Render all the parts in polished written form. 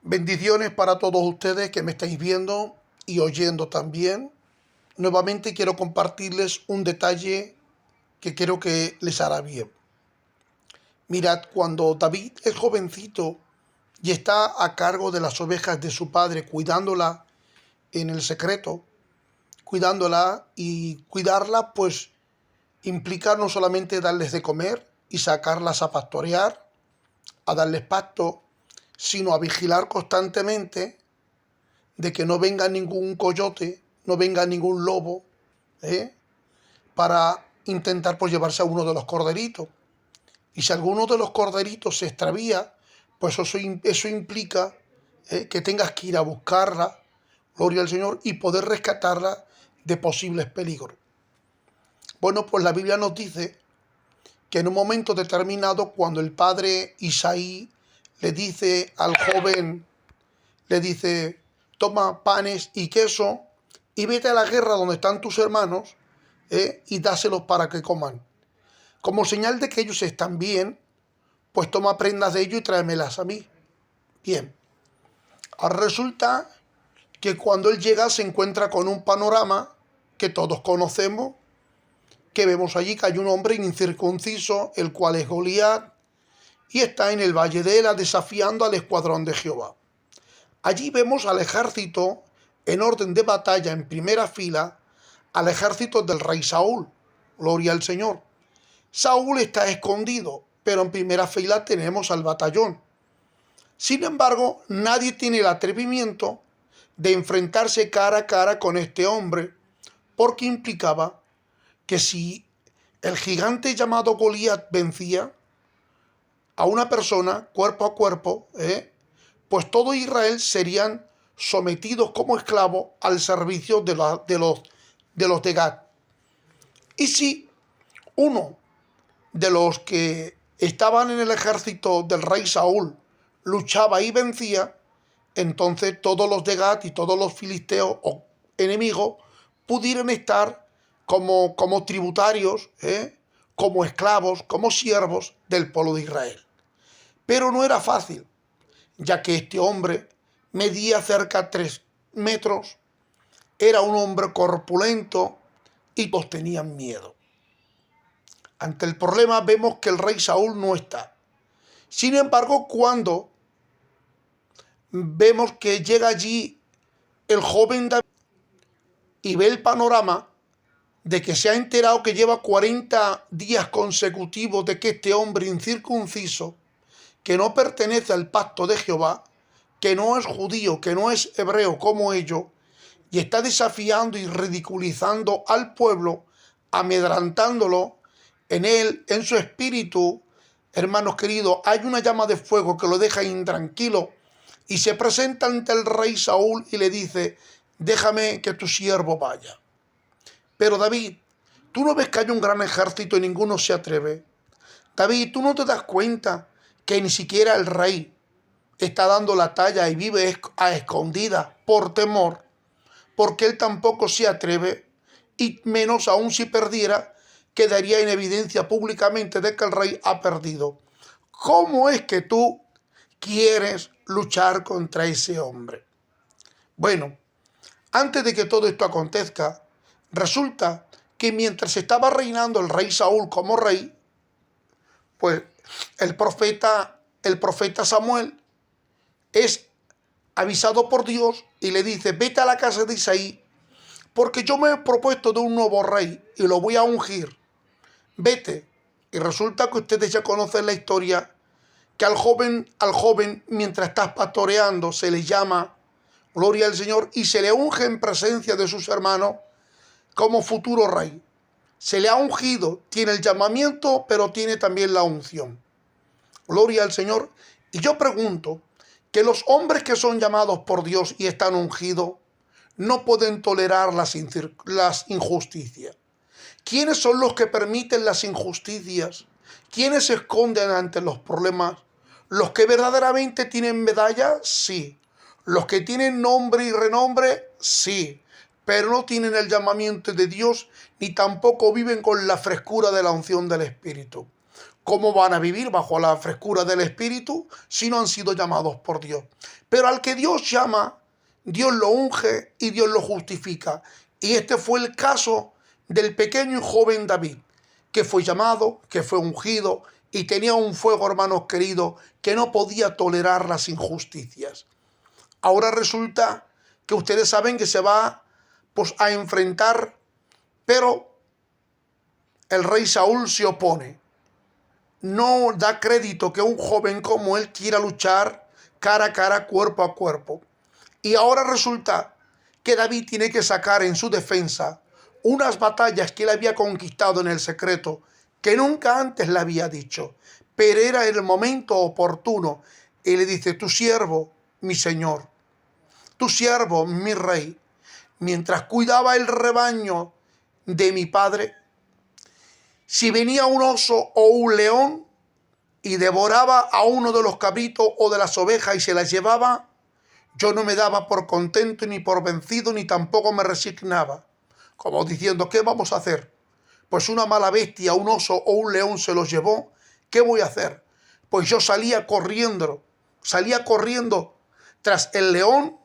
Bendiciones para todos ustedes que me estáis viendo y oyendo también. Nuevamente quiero compartirles un detalle que creo que les hará bien. Mirad, cuando David es jovencito y está a cargo de las ovejas de su padre, cuidándola en el secreto, cuidándola y cuidarla, pues implica no solamente darles de comer y sacarlas a pastorear, a darles pasto, sino a vigilar constantemente de que no venga ningún coyote, no venga ningún lobo, para intentar pues llevarse a uno de los corderitos. Y si alguno de los corderitos se extravía, pues eso implica que tengas que ir a buscarla, gloria al Señor, y poder rescatarla de posibles peligros. Bueno, pues la Biblia nos dice que en un momento determinado, cuando el padre Isaí le dice al joven, le dice: toma panes y queso y vete a la guerra donde están tus hermanos, y dáselos para que coman. Como señal de que ellos están bien, pues toma prendas de ellos y tráemelas a mí. Bien. Ahora resulta que cuando él llega se encuentra con un panorama que todos conocemos, que vemos allí que hay un hombre incircunciso, el cual es Goliat, y está en el valle de Ela desafiando al escuadrón de Jehová. Allí vemos al ejército en orden de batalla en primera fila, al ejército del rey Saúl. Gloria al Señor. Saúl está escondido, pero en primera fila tenemos al batallón. Sin embargo, nadie tiene el atrevimiento de enfrentarse cara a cara con este hombre, porque implicaba que si el gigante llamado Goliat vencía a una persona cuerpo a cuerpo, pues todo Israel serían sometidos como esclavos al servicio de los de Gad. Y si uno de los que estaban en el ejército del rey Saúl luchaba y vencía, entonces todos los de Gad y todos los filisteos o enemigos pudieran estar como tributarios, como esclavos, como siervos del pueblo de Israel. Pero no era fácil, ya que este hombre medía cerca de 3 metros, era un hombre corpulento y todos tenían miedo. Ante el problema vemos que el rey Saúl no está. Sin embargo, cuando vemos que llega allí el joven David y ve el panorama de que se ha enterado que lleva 40 días consecutivos de que este hombre incircunciso, que no pertenece al pacto de Jehová, que no es judío, que no es hebreo como ellos, y está desafiando y ridiculizando al pueblo, amedrantándolo en él, en su espíritu. Hermanos queridos, hay una llama de fuego que lo deja intranquilo y se presenta ante el rey Saúl y le dice: déjame que tu siervo vaya. Pero David, ¿tú no ves que hay un gran ejército y ninguno se atreve? David, ¿tú no te das cuenta que ni siquiera el rey está dando la talla y vive a escondidas por temor? Porque él tampoco se atreve, y menos aún si perdiera, quedaría en evidencia públicamente de que el rey ha perdido. ¿Cómo es que tú quieres luchar contra ese hombre? Bueno, antes de que todo esto acontezca, resulta que mientras estaba reinando el rey Saúl como rey, pues el profeta Samuel es avisado por Dios y le dice: vete a la casa de Isaí, porque yo me he propuesto de un nuevo rey y lo voy a ungir. Vete. Y resulta que ustedes ya conocen la historia, que al joven, mientras estás pastoreando, se le llama, gloria al Señor, y se le unge en presencia de sus hermanos como futuro rey. Se le ha ungido, tiene el llamamiento, pero tiene también la unción. Gloria al Señor. Y yo pregunto, que los hombres que son llamados por Dios y están ungidos no pueden tolerar las injusticias. ¿Quiénes son los que permiten las injusticias? ¿Quiénes se esconden ante los problemas? ¿Los que verdaderamente tienen medalla? Sí. ¿Los que tienen nombre y renombre? Sí. Pero no tienen el llamamiento de Dios, ni tampoco viven con la frescura de la unción del Espíritu. ¿Cómo van a vivir bajo la frescura del Espíritu si no han sido llamados por Dios? Pero al que Dios llama, Dios lo unge y Dios lo justifica. Y este fue el caso del pequeño y joven David, que fue llamado, que fue ungido y tenía un fuego, hermanos queridos, que no podía tolerar las injusticias. Ahora resulta que ustedes saben que se va pues a enfrentar, pero el rey Saúl se opone. No da crédito que un joven como él quiera luchar cara a cara, cuerpo a cuerpo. Y ahora resulta que David tiene que sacar en su defensa unas batallas que él había conquistado en el secreto, que nunca antes le había dicho. Pero era el momento oportuno. Y le dice: tu siervo, mi señor, tu siervo, mi rey, mientras cuidaba el rebaño de mi padre, si venía un oso o un león y devoraba a uno de los cabritos o de las ovejas y se las llevaba, yo no me daba por contento ni por vencido, ni tampoco me resignaba, como diciendo: ¿qué vamos a hacer? Pues una mala bestia, un oso o un león se los llevó, ¿qué voy a hacer? Pues yo salía corriendo tras el león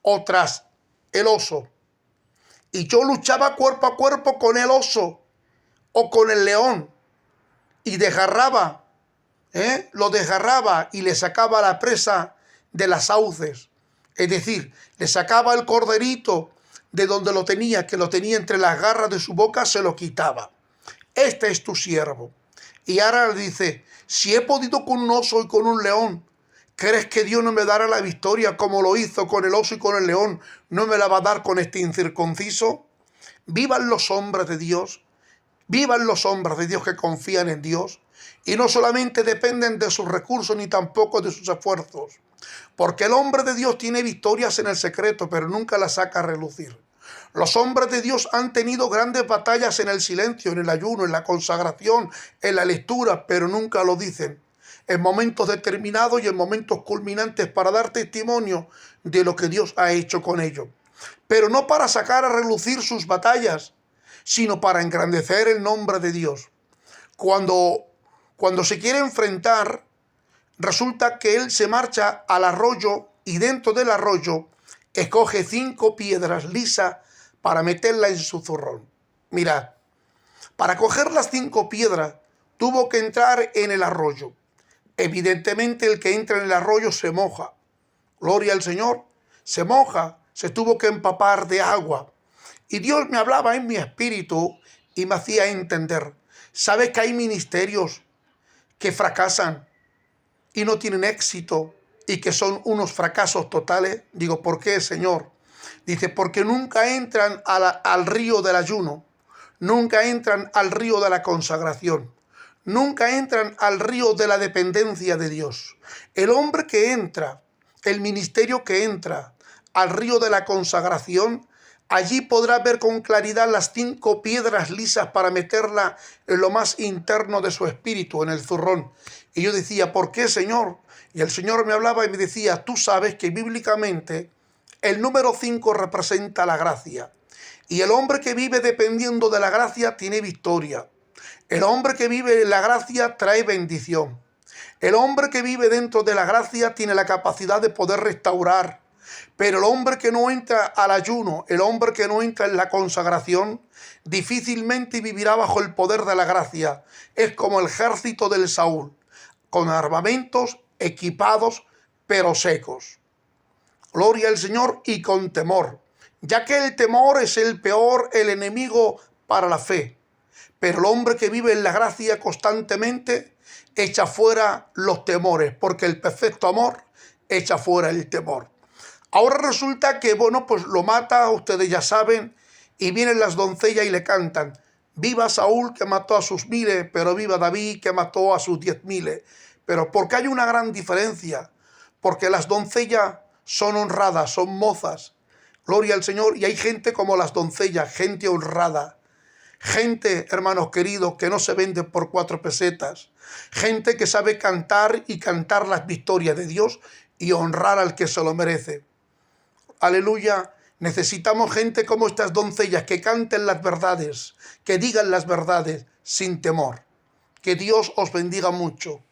o tras el oso. Y yo luchaba cuerpo a cuerpo con el oso o con el león y lo desgarraba y le sacaba la presa de las sauces. Es decir, le sacaba el corderito de donde lo tenía, que lo tenía entre las garras de su boca, se lo quitaba. Este es tu siervo. Y ahora le dice: si he podido con un oso y con un león, ¿crees que Dios no me dará la victoria como lo hizo con el oso y con el león? ¿No me la va a dar con este incircunciso? Vivan los hombres de Dios. Vivan los hombres de Dios que confían en Dios y no solamente dependen de sus recursos ni tampoco de sus esfuerzos. Porque el hombre de Dios tiene victorias en el secreto, pero nunca las saca a relucir. Los hombres de Dios han tenido grandes batallas en el silencio, en el ayuno, en la consagración, en la lectura, pero nunca lo dicen. En momentos determinados y en momentos culminantes para dar testimonio de lo que Dios ha hecho con ellos. Pero no para sacar a relucir sus batallas, sino para engrandecer el nombre de Dios. Cuando se quiere enfrentar, resulta que él se marcha al arroyo y dentro del arroyo escoge 5 piedras lisas para meterla en su zurrón. Mirad, para coger las 5 piedras tuvo que entrar en el arroyo. Evidentemente el que entra en el arroyo se moja. Gloria al Señor, se moja, se tuvo que empapar de agua. Y Dios me hablaba en mi espíritu y me hacía entender. ¿Sabes que hay ministerios que fracasan y no tienen éxito y que son unos fracasos totales? Digo, ¿por qué, Señor? Dice, porque nunca entran al río del ayuno, nunca entran al río de la consagración, nunca entran al río de la dependencia de Dios. El hombre que entra, el ministerio que entra al río de la consagración, allí podrá ver con claridad las 5 piedras lisas para meterla en lo más interno de su espíritu, en el zurrón. Y yo decía, ¿por qué, Señor? Y el Señor me hablaba y me decía, tú sabes que bíblicamente el número 5 representa la gracia. Y el hombre que vive dependiendo de la gracia tiene victoria. El hombre que vive en la gracia trae bendición. El hombre que vive dentro de la gracia tiene la capacidad de poder restaurar. Pero el hombre que no entra al ayuno, el hombre que no entra en la consagración, difícilmente vivirá bajo el poder de la gracia. Es como el ejército del Saúl, con armamentos equipados, pero secos. Gloria al Señor, y con temor, ya que el temor es el peor, el enemigo para la fe. Pero el hombre que vive en la gracia constantemente echa fuera los temores, porque el perfecto amor echa fuera el temor. Ahora resulta que, pues lo mata, ustedes ya saben, y vienen las doncellas y le cantan: viva Saúl que mató a sus 1000, pero viva David que mató a sus 10.000. Pero porque hay una gran diferencia, porque las doncellas son honradas, son mozas, gloria al Señor, y hay gente como las doncellas, gente honrada, gente, hermanos queridos, que no se vende por 4 pesetas, gente que sabe cantar y cantar las victorias de Dios y honrar al que se lo merece. Aleluya. Necesitamos gente como estas doncellas que canten las verdades, que digan las verdades sin temor. Que Dios os bendiga mucho.